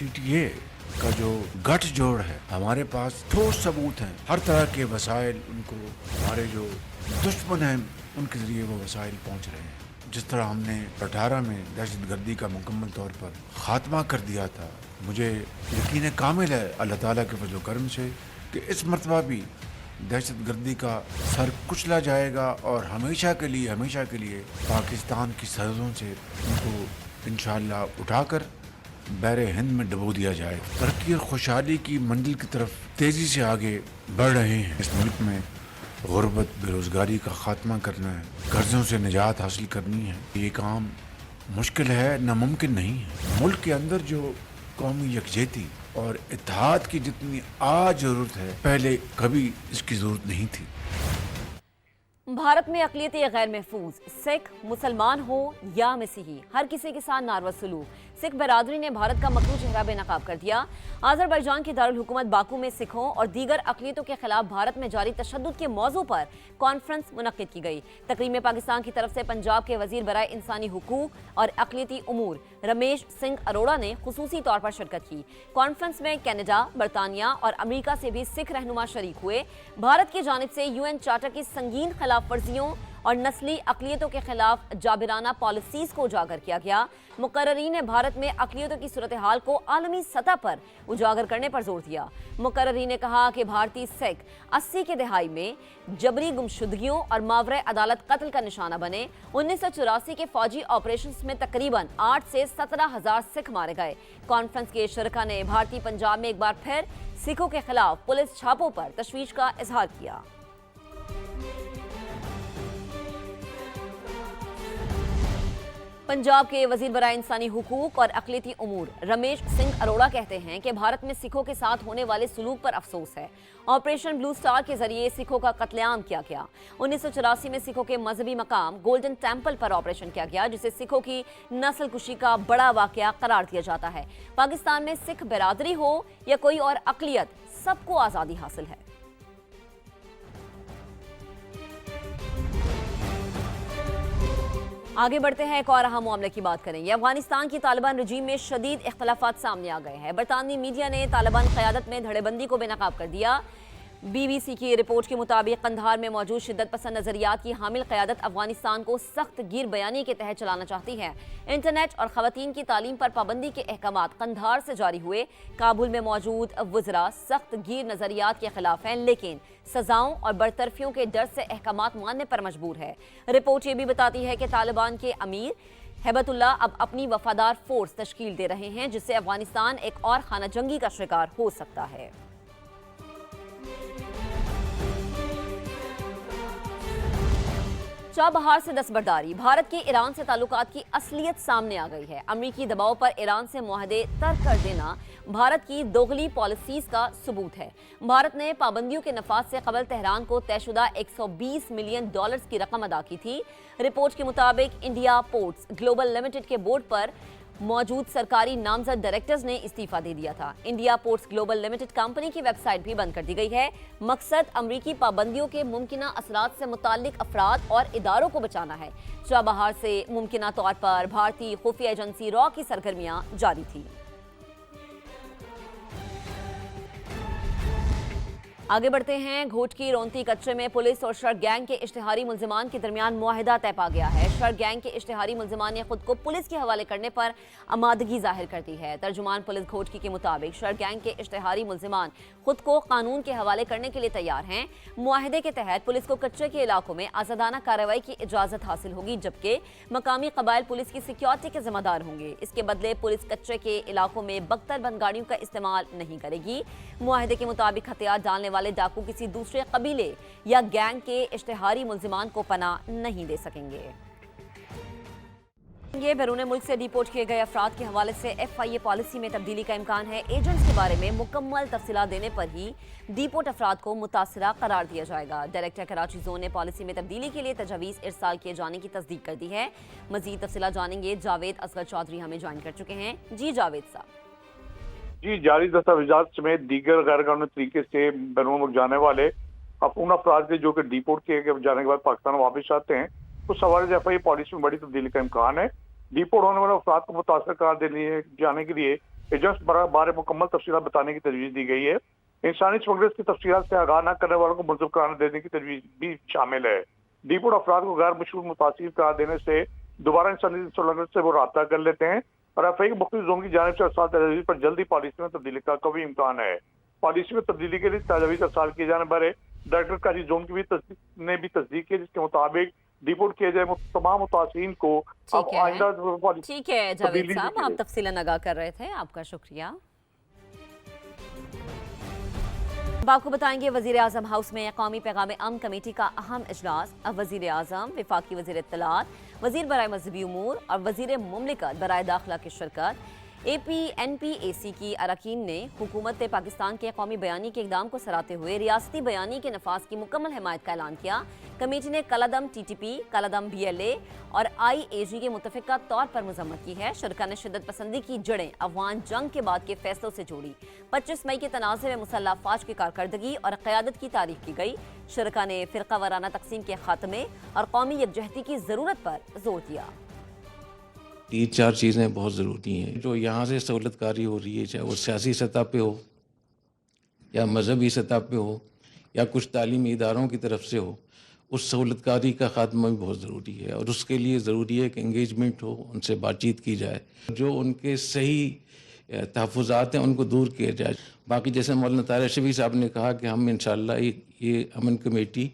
T T A کا جو گٹھ جوڑ ہے ہمارے پاس ٹھوس ثبوت ہیں، ہر طرح کے وسائل ان کو ہمارے جو دشمن ہیں ان کے ذریعے وہ وسائل پہنچ رہے ہیں۔ جس طرح ہم نے 18 میں دہشت گردی کا مکمل طور پر خاتمہ کر دیا تھا، مجھے یقین کامل ہے اللہ تعالیٰ کے فضل و کرم سے کہ اس مرتبہ بھی دہشت گردی کا سر کچلا جائے گا اور ہمیشہ کے لیے پاکستان کی سرحدوں سے ان کو انشاءاللہ اٹھا کر بحر ہند میں ڈبو دیا جائے۔ ترقی اور خوشحالی کی منزل کی طرف تیزی سے آگے بڑھ رہے ہیں۔ اس ملک میں غربت، بے روزگاری کا خاتمہ کرنا ہے، قرضوں سے نجات حاصل کرنی ہے۔ یہ کام مشکل ہے، ناممکن نہیں ہے۔ ملک کے اندر جو قومی یکجہتی اور اتحاد کی جتنی آج ضرورت ہے، پہلے کبھی اس کی ضرورت نہیں تھی۔ بھارت میں اقلیتی غیر محفوظ سکھ، مسلمان ہو یا مسیحی، ہر کسی کے ساتھ ناروا سلوک۔ سکھ برادری نے بھارت کا مکروہ چہرہ بے نقاب کر دیا۔ آذربائیجان کے دارالحکومت باکو میں سکھوں اور دیگر اقلیتوں کے خلاف بھارت میں جاری تشدد کے موضوع پر کانفرنس منعقد کی گئی۔ تقریب میں پاکستان کی طرف سے پنجاب کے وزیر برائے انسانی حقوق اور اقلیتی امور رمیش سنگھ اروڑا نے خصوصی طور پر شرکت کی۔ کانفرنس میں کینیڈا، برطانیہ اور امریکہ سے بھی سکھ رہنما شریک ہوئے۔ بھارت کی جانب سے یو این چارٹر کی سنگین خلاف ورزیوں اور نسلی اقلیتوں کے خلاف جابرانہ پالیسیز کو اجاگر کیا گیا۔ مقررین نے بھارت میں اقلیتوں کی صورتحال کو عالمی سطح پر اجاگر کرنے پر زور دیا۔ مقررین نے کہا کہ بھارتی سکھ 80 کے دہائی میں جبری گمشدگیوں اور ماورائے عدالت قتل کا نشانہ بنے۔ 1984 کے فوجی آپریشنز میں تقریباً 8 سے 17,000 سکھ مارے گئے۔ کانفرنس کے شرکاء نے بھارتی پنجاب میں ایک بار پھر سکھوں کے خلاف پولیس چھاپوں پر تشویش کا اظہار کیا۔ پنجاب کے وزیر برائے انسانی حقوق اور اقلیتی امور رمیش سنگھ اروڑا کہتے ہیں کہ بھارت میں سکھوں کے ساتھ ہونے والے سلوک پر افسوس ہے۔ آپریشن بلو سٹار کے ذریعے سکھوں کا قتل عام کیا گیا۔ 1984 میں سکھوں کے مذہبی مقام گولڈن ٹیمپل پر آپریشن کیا گیا، جسے سکھوں کی نسل کشی کا بڑا واقعہ قرار دیا جاتا ہے۔ پاکستان میں سکھ برادری ہو یا کوئی اور اقلیت، سب کو آزادی حاصل ہے۔ آگے بڑھتے ہیں، ایک اور اہم معاملے کی بات کریں گے۔ افغانستان کی طالبان رجیم میں شدید اختلافات سامنے آ گئے ہیں۔ برطانوی میڈیا نے طالبان قیادت میں دھڑے بندی کو بے نقاب کر دیا۔ بی بی سی کی رپورٹ کے مطابق قندھار میں موجود شدت پسند نظریات کی حامل قیادت افغانستان کو سخت گیر بیانی کے تحت چلانا چاہتی ہے۔ انٹرنیٹ اور خواتین کی تعلیم پر پابندی کے احکامات قندھار سے جاری ہوئے۔ کابل میں موجود وزراء سخت گیر نظریات کے خلاف ہیں، لیکن سزاؤں اور برطرفیوں کے ڈر سے احکامات ماننے پر مجبور ہے۔ رپورٹ یہ بھی بتاتی ہے کہ طالبان کے امیر ہیبت اللہ اب اپنی وفادار فورس تشکیل دے رہے ہیں، جس سے افغانستان ایک اور خانہ جنگی کا شکار ہو سکتا ہے۔ چابہار سے دستبرداری، بھارت کے ایران سے تعلقات کی اصلیت سامنے آ گئی ہے۔ امریکی دباؤ پر ایران سے معاہدے ترک کر دینا بھارت کی دوغلی پالیسیز کا ثبوت ہے۔ بھارت نے پابندیوں کے نفاذ سے قبل تہران کو طے شدہ $120 ملین کی رقم ادا کی تھی۔ رپورٹ کے مطابق انڈیا پورٹس گلوبل لمیٹڈ کے بورڈ پر موجود سرکاری نامزد ڈائریکٹرز نے استعفیٰ دے دیا تھا۔ India ports global limited company کی ویب سائٹ بھی بند کر دی گئی ہے۔ مقصد امریکی پابندیوں کے ممکنہ اثرات سے متعلق افراد اور اداروں کو بچانا ہے۔ چابہار سے ممکنہ طور پر بھارتی خفیہ ایجنسی را کی سرگرمیاں جاری تھیں۔ آگے بڑھتے ہیں، گھوٹ کی رونتی کچرے میں پولیس اور شرک گینگ کے اشتہاری ملزمان کے درمیان معاہدہ طے پا گیا ہے۔ شرک گینگ کے اشتہاری ملزمان نے خود کو پولیس کے حوالے کرنے پر آمادگی ظاہر کر دی ہے۔ ترجمان پولیس گھوٹکی کے مطابق شرک گینگ کے اشتہاری ملزمان خود کو قانون کے حوالے کرنے کے لیے تیار ہیں۔ معاہدے کے تحت پولیس کو کچرے کے علاقوں میں آزادانہ کارروائی کی اجازت حاصل ہوگی، جبکہ مقامی قبائل پولیس کی سیکیورٹی کے ذمہ دار ہوں گے۔ اس کے بدلے پولیس کچرے کے علاقوں میں بختر بند گاڑیوں کا استعمال نہیں کرے گی۔ معاہدے کے مطابق ہتھیار ڈالنے والے ڈاکو کسی دوسرے قبیلے یا گینگ کے اشتہاری ملزمان کو پناہ نہیں دے سکیں گے۔ بیرون ملک سے ڈی پورٹ کیے گئے افراد کے حوالے سے ایف آئی اے پالیسی میں تبدیلی کا امکان ہے۔ ایجنٹس کے بارے میں مکمل تفصیلات دینے پر ہی ڈی پورٹ افراد کو متاثرہ قرار دیا جائے گا۔ ڈائریکٹر کراچی زون نے پالیسی میں تبدیلی کے لیے تجاویز ارسال کیے جانے کی تصدیق کر دی ہے۔ مزید تفصیلات جانیں گے، جاوید اصغر چودھری ہمیں جوائن کر چکے ہیں۔ جی جاوید صاحب۔ جی، جاری دستاویزات سمیت دیگر غیر قانونی طریقے سے بیرون ملک جانے والے ان افراد کے جو کہ ڈیپورٹ کیے جانے کے بعد پاکستان واپس آتے ہیں، اس حوالے سے ایف آئی اے پالیسی میں بڑی تبدیلی کا امکان ہے۔ ڈیپورٹ ہونے والے افراد کو متاثر قرار جانے کے لیے एजेंट्स बारे मुकम्मल तफसीलात बताने की तजवीज़ दी गई है। इंसानी स्मगलर्स की तफसीलात से आगाह न करने वालों को मुलज़म करार देने की तजवीज़ भी शामिल है। डिपोर्ट अफराद को गैर मशहूर मुतासिर करार देने से दोबारा इंसानी स्मगलर्स से वो रब्ता कर लेते हैं और एफआई के मुख्तलिफ जोन की जानिब से अरसाल तजवीज़ पर जल्दी पॉलिसी में तब्दीली का कभी इम्कान है। पॉलिसी में तब्दीली के लिए तजवीज़ अरसाल किए जाने बारे डायरेक्टर काजी जोन की ने भी तस्दीक की, जिसके मुताबिक डिपोर्ट किए जाए तमाम मुतासिरीन को अब आइंदा ठीक है जावेद साहब, आप तफसीलन आगाह कर रहे थे, आपका शुक्रिया। अब आपको बताएंगे वजीर आजम हाउस में कौमी पैगाम अमन कमेटी का अहम इजलास। अब वजीर आजम, वफाकी वजीर इत्तलात, वजीर बराए मजहबी उमूर और वजीर मुमलिकत बराए दाखिला की शिरकत। APNPAC की अरकान ने हुकूमत पाकिस्तान के कौमी बयानी के इक़दाम को सराहते हुए रियासती बयानी के नफाज की मुकम्मल हिमायत का ऐलान किया। कमेटी ने कलअदम TTP, कलअदम BLA और IAG के मुतफ़िक़ा तौर पर मज़म्मत की है। शुरका ने शिद्दत पसंदी की जड़ें अफ़गान जंग के बाद के फैसलों से जोड़ी। 25 मई के तनाज़े में मुसल्लह फ़ौज की कारकर्दगी और क़यादत की तारीफ़ की गई। शुरका ने फ़िरका वाराना तक़सीम के ख़ात्मे और कौमी यकजहती की ज़रूरत पर जोर दिया। 3-4 चीज़ें बहुत ज़रूरी हैं। जो यहाँ से सहूलतकारी हो रही है, चाहे वो सियासी सतह पे हो या मजहबी सतह पे हो या कुछ तालीमी इदारों की तरफ से हो, उस सहूलतकारी का ख़ात्मा भी बहुत ज़रूरी है और उसके लिए ज़रूरी है कि इंगेजमेंट हो, उनसे बातचीत की जाए, जो उनके सही तहफ़्फ़ुज़ात हैं उनको दूर किया जाए। बाकी जैसे मौलाना तारिक शफी साहब ने कहा कि हम इंशाअल्लाह ये अमन कमेटी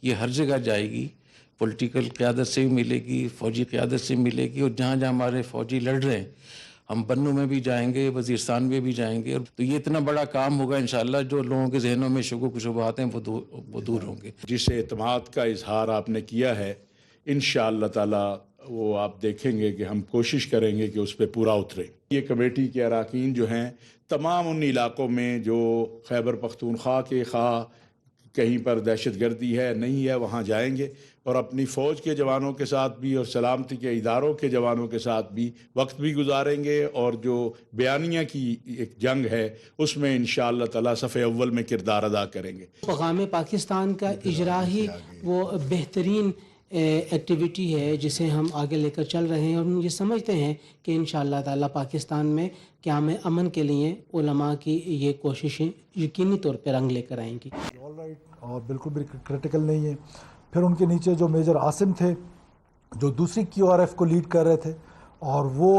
ये हर जगह जाएगी, पॉलिटिकल क़यादत से भी मिलेगी, फ़ौजी क़यादत से मिलेगी और जहाँ जहाँ हमारे फ़ौजी लड़ रहे हैं हम बन्नू में भी जाएंगे, वज़ीरस्तान में भी जाएंगे। और तो ये इतना बड़ा काम होगा इंशाअल्लाह, जो लोगों के जहनों में शुबह शुबहात हैं वो दूर होंगे। जिस एतमाद का इजहार आपने किया है, इंशाअल्लाह ताला वो आप देखेंगे कि हम कोशिश करेंगे कि उस पर पूरा उतरे। ये कमेटी के अरकान जो हैं तमाम उन इलाक़ों में जो खैबर पख्तूनख्वा के कहीं पर दहशतगर्दी है नहीं है, वहाँ जाएंगे और अपनी फ़ौज के जवानों के साथ भी और सलामती के इदारों के जवानों के साथ भी वक्त भी गुजारेंगे और जो बयानिया की एक जंग है उसमें इंशाअल्लाह ताला सफ़े अव्वल में किरदार अदा करेंगे। पैगाम पाकिस्तान का इजरा ही वो बेहतरीन एक्टिविटी है जिसे हम आगे लेकर चल रहे हैं और हम ये समझते हैं कि इंशाअल्लाह ताला पाकिस्तान में क़याम अमन के लिए उलमा की ये कोशिशें यकीनी तौर पर रंग लेकर आएंगी। और बिल्कुल भी क्रिटिकल नहीं है। फिर उनके नीचे जो मेजर आसिम थे जो दूसरी QRF को लीड कर रहे थे और वो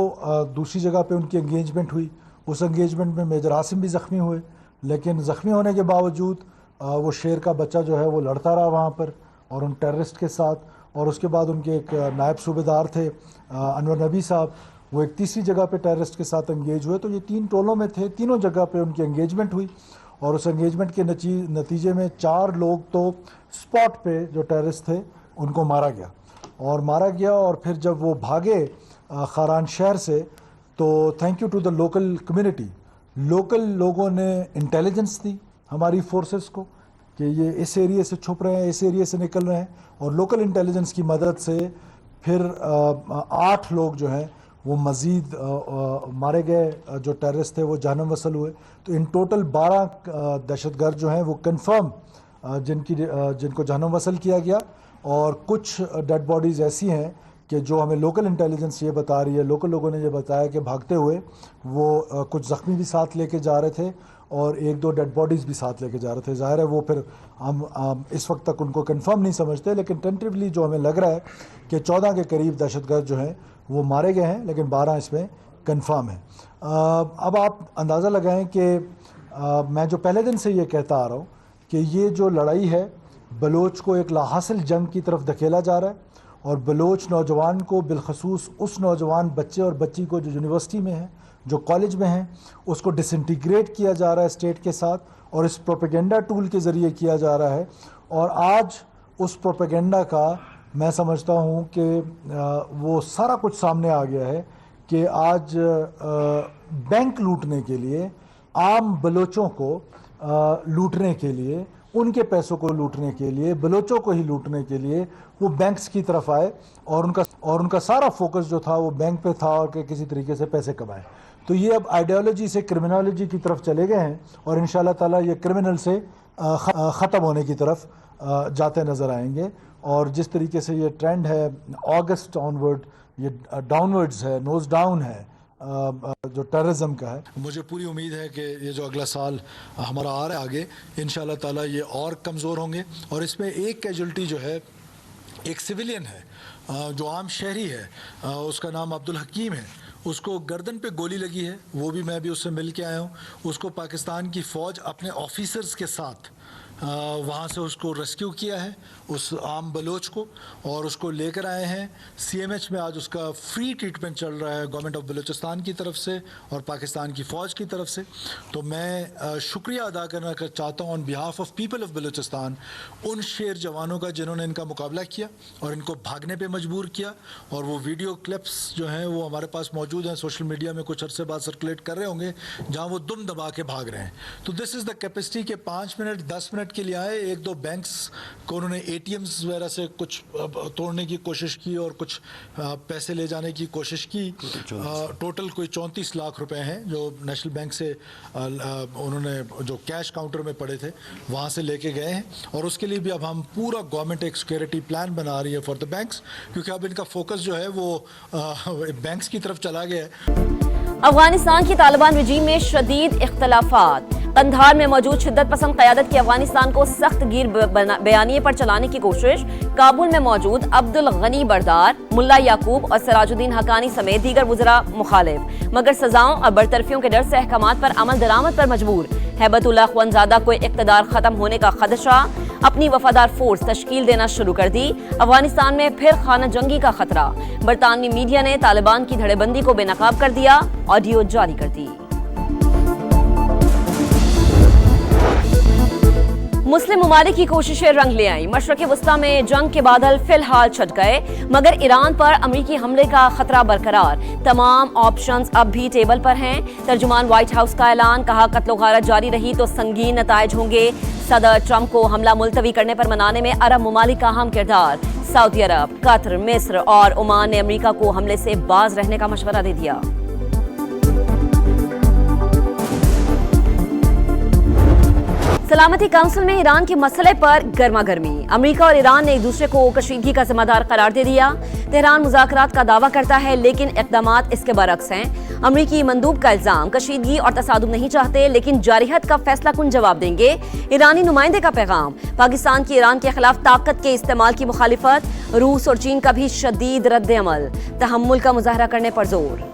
दूसरी जगह पे उनकी एंगेजमेंट हुई। उस एंगेजमेंट में मेजर आसिम भी ज़ख्मी हुए, लेकिन ज़ख्मी होने के बावजूद वो शेर का बच्चा जो है वो लड़ता रहा वहाँ पर और उन टेररिस्ट के साथ। और उसके बाद उनके एक नायब सूबेदार थे अनवर नबी साहब, वो एक तीसरी जगह पे टेररिस्ट के साथ एंगेज हुए। तो ये 3 टोलों में थे, तीनों जगह पे उनकी एंगेजमेंट हुई और उस एंगेजमेंट के नतीजे में 4 लोग तो स्पॉट पे जो टेररिस्ट थे उनको मारा गया। और फिर जब वो भागे खारान शहर से तो thank you to the local community, local लोगों ने इंटेलिजेंस दी हमारी फोर्सेस को कि ये इस एरिया से छुप रहे हैं, इस एरिया से निकल रहे हैं और लोकल इंटेलिजेंस की मदद से फिर 8 लोग जो हैं वो मज़ीद मारे गए। जो टेररिस्ट थे वो जहन्नम वसल हुए। तो इन टोटल 12 दहशतगर्द जो हैं वो कंफर्म जिनको जहन्नम वसल किया गया और कुछ डेड बॉडीज़ ऐसी हैं कि जो हमें लोकल इंटेलिजेंस ये बता रही है, लोकल लोगों ने ये बताया कि भागते हुए वो कुछ ज़ख्मी भी साथ लेके जा रहे थे और 1-2 डेड बॉडीज़ भी साथ लेके जा रहे थे। ज़ाहिर है वो फिर हम इस वक्त तक उनको कंफर्म नहीं समझते, लेकिन टेंटिवली जो हमें लग रहा है कि 14 के करीब दहशतगर्द जो हैं वो मारे गए हैं, लेकिन 12 इसमें कंफर्म है। अब आप अंदाज़ा लगाएं कि मैं जो पहले दिन से ये कहता आ रहा हूँ कि ये जो लड़ाई है बलोच को एक लाहासिल जंग की तरफ धकेला जा रहा है और बलोच नौजवान को बिलखसूस उस नौजवान बच्चे और बच्ची को जो यूनिवर्सिटी में है, जो कॉलेज में हैं, उसको डिसइंटीग्रेट किया जा रहा है स्टेट के साथ और इस प्रोपेगेंडा टूल के ज़रिए किया जा रहा है। और आज उस प्रोपेगेंडा का मैं समझता हूँ कि वो सारा कुछ सामने आ गया है कि आज बैंक लूटने के लिए, आम बलोचों को लूटने के लिए, उनके पैसों को लूटने के लिए, बलोचों को ही लूटने के लिए वो बैंक्स की तरफ आए और उनका सारा फोकस जो था वो बैंक पे था और कि किसी तरीके से पैसे कमाए। तो ये अब आइडियोलॉजी से क्रिमिनोलॉजी की तरफ चले गए हैं और इंशाल्लाह ताला ये क्रिमिनल से ख़त्म होने की तरफ जाते नज़र आएंगे। और जिस तरीके से ये ट्रेंड है अगस्त ऑनवर्ड, ये डाउनवर्ड्स है, नोज डाउन है जो टेररिज्म का है। मुझे पूरी उम्मीद है कि ये जो अगला साल हमारा आ रहा है आगे, इंशाल्लाह ताला ये और कमज़ोर होंगे। और इसमें एक कैजुअल्टी जो है, एक सिविलियन है जो आम शहरी है, उसका नाम अब्दुल हकीम है, उसको गर्दन पे गोली लगी है, वो भी मैं भी उससे मिल के आया हूँ। उसको पाकिस्तान की फ़ौज अपने ऑफिसर्स के साथ वहाँ से उसको रेस्क्यू किया है, उस आम बलोच को, और उसको लेकर आए हैं CMH में। आज उसका फ्री ट्रीटमेंट चल रहा है गवर्नमेंट ऑफ बलूचिस्तान की तरफ से और पाकिस्तान की फ़ौज की तरफ से। तो मैं शुक्रिया अदा करना चाहता हूँ on behalf of people of Balochistan उन शेर जवानों का जिन्होंने इनका मुकाबला किया और इनको भागने पे मजबूर किया। और वो वीडियो क्लिप्स जो हैं वो हमारे पास मौजूद हैं, सोशल मीडिया में कुछ अरसे बाद सर्कुलेट कर रहे होंगे, जहाँ वो दुम दबा के भाग रहे हैं। तो दिस इज़ द कैपेसिटी के 5 मिनट 10 मिनट के लिए आए, 1-2 बैंक्स को उन्होंने ATMs वगैरह से कुछ तोड़ने की कोशिश की और कुछ पैसे ले जाने की कोशिश की। टोटल कोई 34 लाख रुपए हैं जो नेशनल बैंक से उन्होंने जो कैश काउंटर में पड़े थे वहाँ से लेके गए हैं। और उसके लिए भी अब हम पूरा गवर्नमेंट एक सिक्योरिटी प्लान बना रही है फॉर द बैंक्स, क्योंकि अब इनका फोकस जो है वो बैंक्स की तरफ चला गया है। अफगानिस्तान की तालिबान रजीम में शदीद इख्तलाफात। कंधार में मौजूद शिद्दत पसंद क़यादत की अफगानिस्तान को सख्त गिर बयानिए पर चलाने की कोशिश। काबुल में मौजूद अब्दुल गनी बरदार, मुल्ला याकूब और सिराजुद्दीन हकानी समेत दीगर वज़रा मुखालिफ, मगर सजाओं और बरतरफियों के डर से अहकामात पर अमल दरामद पर मजबूर। हैबतुल्लाह अखवंजादा को इक़्तिदार ख़त्म होने का खदशा, अपनी वफादार फोर्स तश्कील देना शुरू कर दी। अफगानिस्तान में फिर खाना जंगी का खतरा। बरतानवी मीडिया ने तालिबान की धड़ेबंदी को बेनकाब कर दिया, ऑडियो जारी कर दी। मुस्लिम ममालिक की कोशिशें रंग ले आईं। मशरक़ वस्ता में जंग के बादल फिलहाल छट गए, मगर ईरान पर अमरीकी हमले का खतरा बरकरार। तमाम ऑप्शंस अब भी टेबल पर हैं। तर्जुमान व्हाइट हाउस का ऐलान, कहा कत्लो गारत जारी रही तो संगीन नताइज होंगे। सदर ट्रंप को हमला मुलतवी करने पर मनाने में अरब ममालिक का अहम किरदार। सऊदी अरब, कतर, मिस्र और ओमान ने अमरीका को हमले से बाज रहने का मशवरा दे दिया। सलामती काउंसिल में ईरान के मसले पर गर्मा गर्मी। अमरीका और ईरान ने एक दूसरे को कशीदगी का जिम्मेदार करार दे दिया। तेहरान मुज़ाकरात का दावा करता है, लेकिन इक़दामात इसके बरक्स हैं। अमरीकी मंदूब का इल्जाम, कशीदगी और तसादुम नहीं चाहते, लेकिन जारिहत का फैसला कुन जवाब देंगे। ईरानी नुमाइंदे का पैगाम, पाकिस्तान की ईरान के खिलाफ ताकत के इस्तेमाल की मुखालिफत। रूस और चीन का भी शदीद रद्द अमल, तहम्मुल का मुजाहरा करने पर जोर।